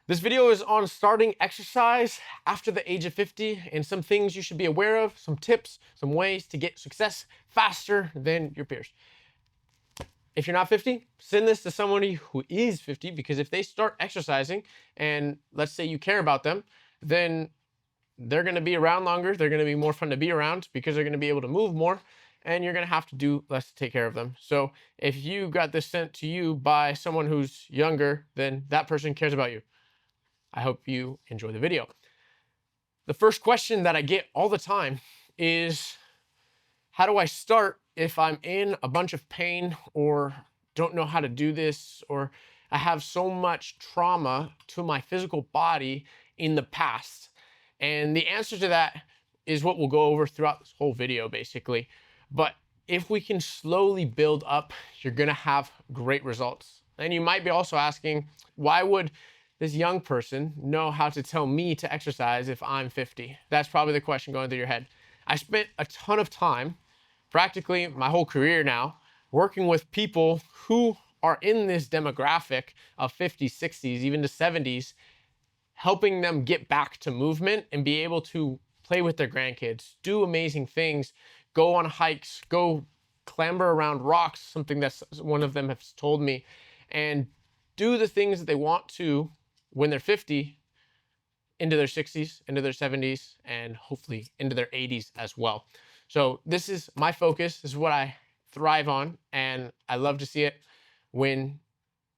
This video is on starting exercise after the age of 50 and some things you should be aware of, some tips, some ways to get success faster than your peers. If you're not 50, send this to somebody who is 50, because if they start exercising and let's say you care about them, then they're going to be around longer. They're going to be more fun to be around because they're going to be able to move more, and you're going to have to do less to take care of them. So if you got this sent to you by someone who's younger, then that person cares about you. I hope you enjoy the video. The first question that I get all the time is, how do I start if I'm in a bunch of pain or don't know how to do this, or I have so much trauma to my physical body in the past? And the answer to that is what we'll go over throughout this whole video, basically. But if we can slowly build up, you're gonna have great results. And you might be also asking, why would this young person know how to tell me to exercise if I'm 50? That's probably the question going through your head. I spent a ton of time, practically my whole career now, working with people who are in this demographic of 50s, 60s, even to 70s, helping them get back to movement and be able to play with their grandkids, do amazing things, go on hikes, go clamber around rocks, something that's one of them has told me, and do the things that they want to when they're 50, into their 60s, into their 70s, and hopefully into their 80s as well. So this is my focus. This is what I thrive on, and I love to see it when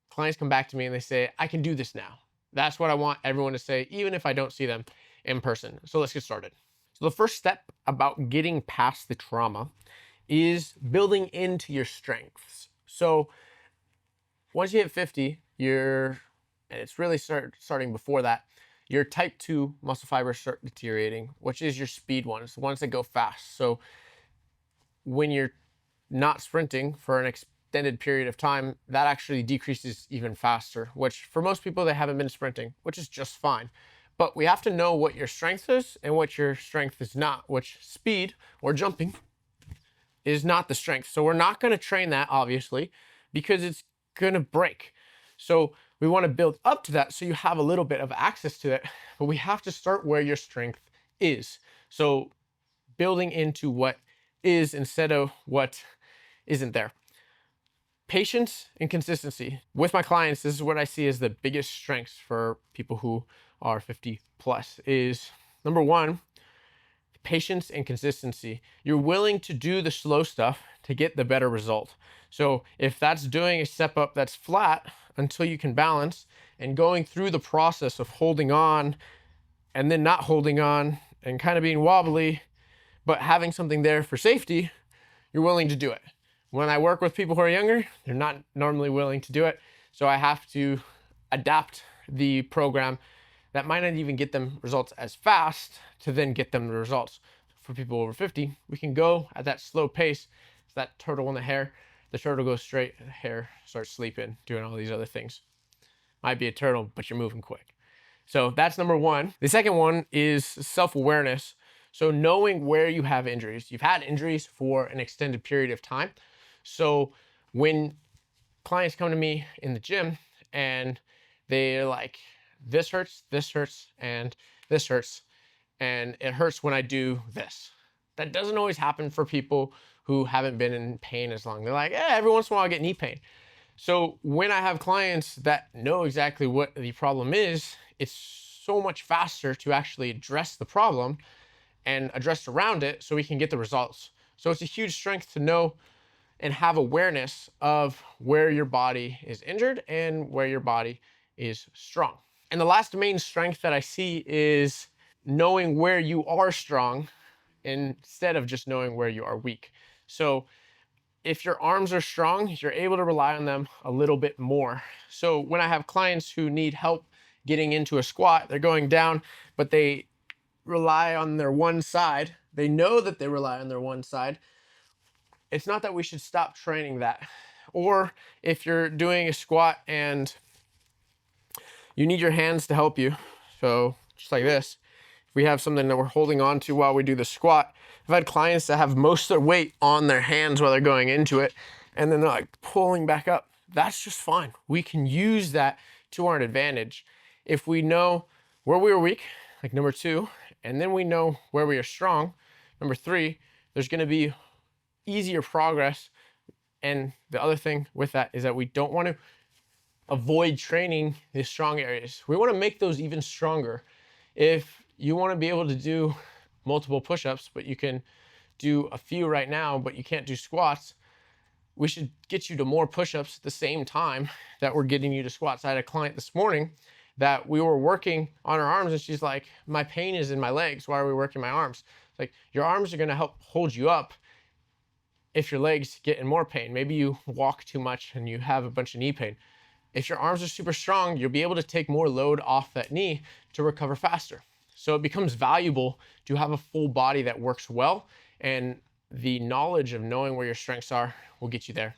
clients come back to me and they say, I can do this now. That's what I want everyone to say, even if I don't see them in person. So let's get started. So the first step about getting past the trauma is building into your strengths. So once you hit 50, and it's really starting before that, your type 2 muscle fibers start deteriorating, which is your speed ones, the ones that go fast. So when you're not sprinting for an extended period of time, that actually decreases even faster, which for most people, they haven't been sprinting, which is just fine. But we have to know what your strength is and what your strength is not, which speed or jumping is not the strength. So we're not going to train that, obviously, because it's going to break. So we want to build up to that so you have a little bit of access to it, but we have to start where your strength is. So building into what is instead of what isn't there. Patience and consistency. With my clients, this is what I see as the biggest strengths for people who are 50 plus is, number one, patience and consistency. You're willing to do the slow stuff to get the better result. So if that's doing a step up that's flat until you can balance, and going through the process of holding on and then not holding on and kind of being wobbly, but having something there for safety, you're willing to do it. When I work with people who are younger, they're not normally willing to do it. So I have to adapt the program that might not even get them results as fast to then get them the results. For people over 50, we can go at that slow pace. It's that turtle and the hare. The turtle goes straight, the hare starts sleeping, doing all these other things. Might be a turtle, but you're moving quick. So that's number one. The second one is self-awareness. So knowing where you have injuries. You've had injuries for an extended period of time. So when clients come to me in the gym and they're like, this hurts, and this hurts, and it hurts when I do this. That doesn't always happen for people who haven't been in pain as long. They're like, every once in a while I get knee pain. So when I have clients that know exactly what the problem is, it's so much faster to actually address the problem and address around it so we can get the results. So it's a huge strength to know and have awareness of where your body is injured and where your body is strong. And the last main strength that I see is knowing where you are strong instead of just knowing where you are weak. So if your arms are strong, you're able to rely on them a little bit more. So when I have clients who need help getting into a squat, they're going down, but they rely on their one side. They know that they rely on their one side. It's not that we should stop training that. Or if you're doing a squat and you need your hands to help you, so just like this, if we have something that we're holding on to while we do the squat, I've had clients that have most of their weight on their hands while they're going into it, and then they're like pulling back up. That's just fine. We can use that to our advantage. if we know where we are weak, like number 2, and then we know where we are strong, number 3, there's going to be easier progress. And the other thing with that is that we don't want to avoid training the strong areas. We want to make those even stronger. If you want to be able to do multiple push-ups, but you can do a few right now, but you can't do squats, we should get you to more push-ups at the same time that we're getting you to squats. I had a client this morning that we were working on her arms, and she's like, my pain is in my legs. Why are we working my arms? It's like, your arms are going to help hold you up if your legs get in more pain. Maybe you walk too much and you have a bunch of knee pain. If your arms are super strong, you'll be able to take more load off that knee to recover faster. So it becomes valuable to have a full body that works well, and the knowledge of knowing where your strengths are will get you there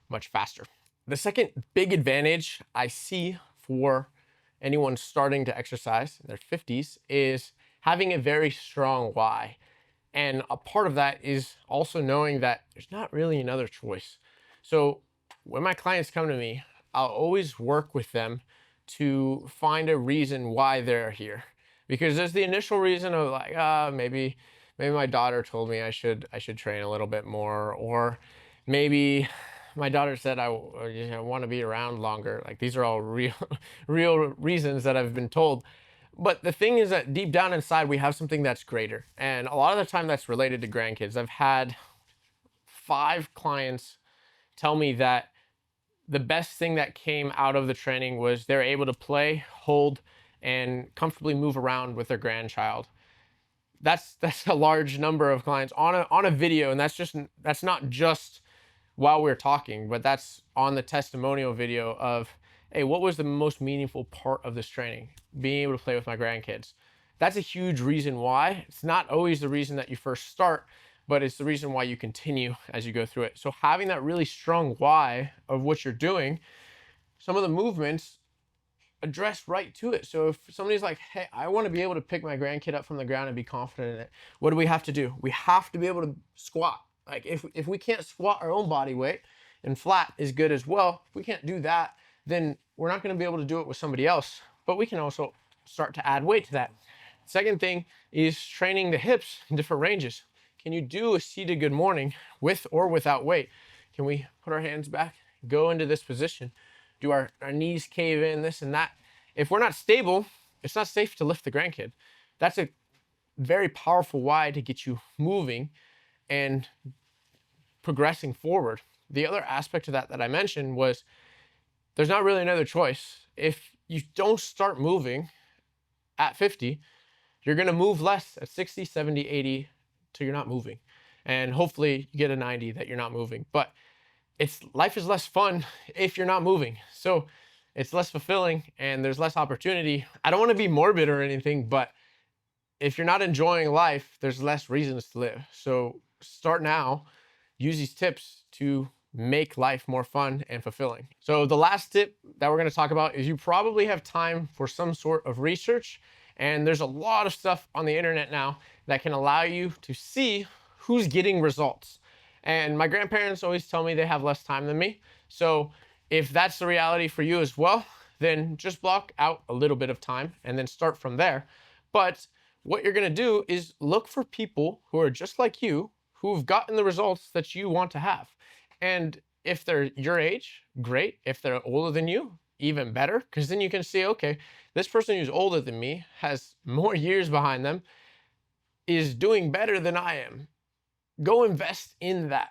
much faster. The second big advantage I see for anyone starting to exercise in their 50s is having a very strong why. And a part of that is also knowing that there's not really another choice. So when my clients come to me, I'll always work with them to find a reason why they're here. Because there's the initial reason of like, maybe my daughter told me I should train a little bit more, or maybe my daughter said I want to be around longer. Like, these are all real reasons that I've been told. But the thing is that deep down inside, we have something that's greater. And a lot of the time that's related to grandkids. I've had 5 clients tell me that the best thing that came out of the training was they're able to play, hold, and comfortably move around with their grandchild. That's a large number of clients on a video, and that's not just while we're talking, but that's on the testimonial video of, hey, what was the most meaningful part of this training? Being able to play with my grandkids. That's a huge reason why. It's not always the reason that you first start, but it's the reason why you continue as you go through it. So having that really strong why of what you're doing, some of the movements address right to it. So if somebody's like, hey, I want to be able to pick my grandkid up from the ground and be confident in it, what do we have to do? We have to be able to squat. Like, if we can't squat our own body weight, and flat is good as well, if we can't do that, then we're not going to be able to do it with somebody else. But we can also start to add weight to that. Second thing is training the hips in different ranges. Can you do a seated good morning with or without weight? Can we put our hands back, go into this position, do our knees cave in, this and that? If we're not stable, it's not safe to lift the grandkid. That's a very powerful why to get you moving and progressing forward. The other aspect of that I mentioned was there's not really another choice. If you don't start moving at 50, you're going to move less at 60, 70, 80 till you're not moving. And hopefully you get a 90 that you're not moving. But life is less fun if you're not moving. So it's less fulfilling and there's less opportunity. I don't want to be morbid or anything, but if you're not enjoying life, there's less reasons to live. So start now, use these tips to make life more fun and fulfilling. So the last tip that we're going to talk about is you probably have time for some sort of research. And there's a lot of stuff on the internet now that can allow you to see who's getting results. And my grandparents always tell me they have less time than me. So if that's the reality for you as well, then just block out a little bit of time and then start from there. But what you're going to do is look for people who are just like you, who've gotten the results that you want to have. And if they're your age, great. If they're older than you, even better, because then you can see, okay, this person who's older than me has more years behind them, is doing better than I am. Go invest in that.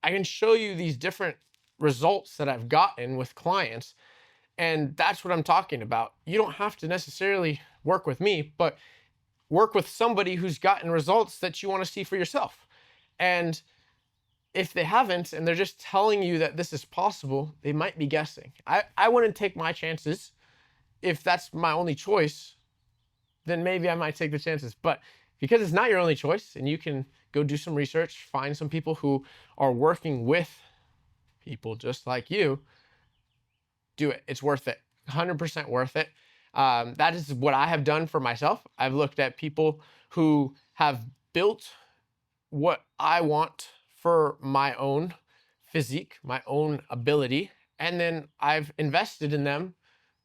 I can show you these different results that I've gotten with clients, and that's what I'm talking about. You don't have to necessarily work with me, but work with somebody who's gotten results that you want to see for yourself. And if they haven't, and they're just telling you that this is possible, they might be guessing. I wouldn't take my chances. If that's my only choice, then maybe I might take the chances. But because it's not your only choice, and you can go do some research, find some people who are working with people just like you, do it. It's worth it. 100% worth it. That is what I have done for myself. I've looked at people who have built what I want for my own physique, my own ability, and then I've invested in them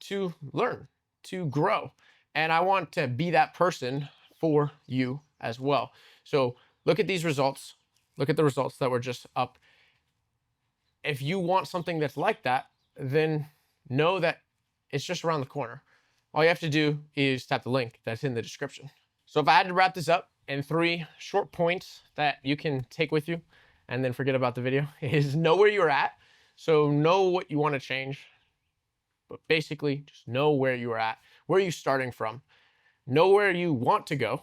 to learn. to grow. And I want to be that person for you as well. So look at these results. Look at the results that were just up. If you want something that's like that, then know that it's just around the corner. All you have to do is tap the link that's in the description. So if I had to wrap this up in 3 short points that you can take with you and then forget about the video, is know where you're at. So know what you want to change, but basically just know where you are at. Where are you starting from? Know where you want to go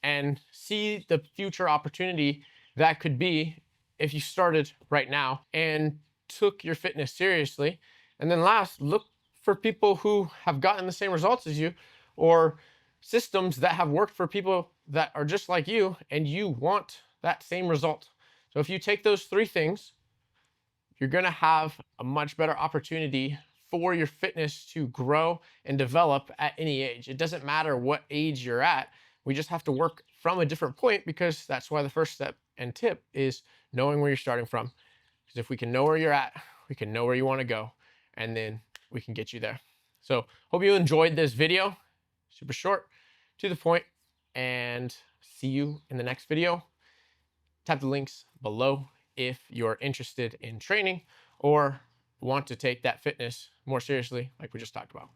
and see the future opportunity that could be if you started right now and took your fitness seriously. And then last, look for people who have gotten the same results as you, or systems that have worked for people that are just like you and you want that same result. So if you take those 3 things, you're going to have a much better opportunity for your fitness to grow and develop at any age. It doesn't matter what age you're at. We just have to work from a different point, because that's why the first step and tip is knowing where you're starting from. Because if we can know where you're at, we can know where you want to go, and then we can get you there. So hope you enjoyed this video. Super short, to the point, and see you in the next video. Tap the links below if you're interested in training or want to take that fitness more seriously, like we just talked about.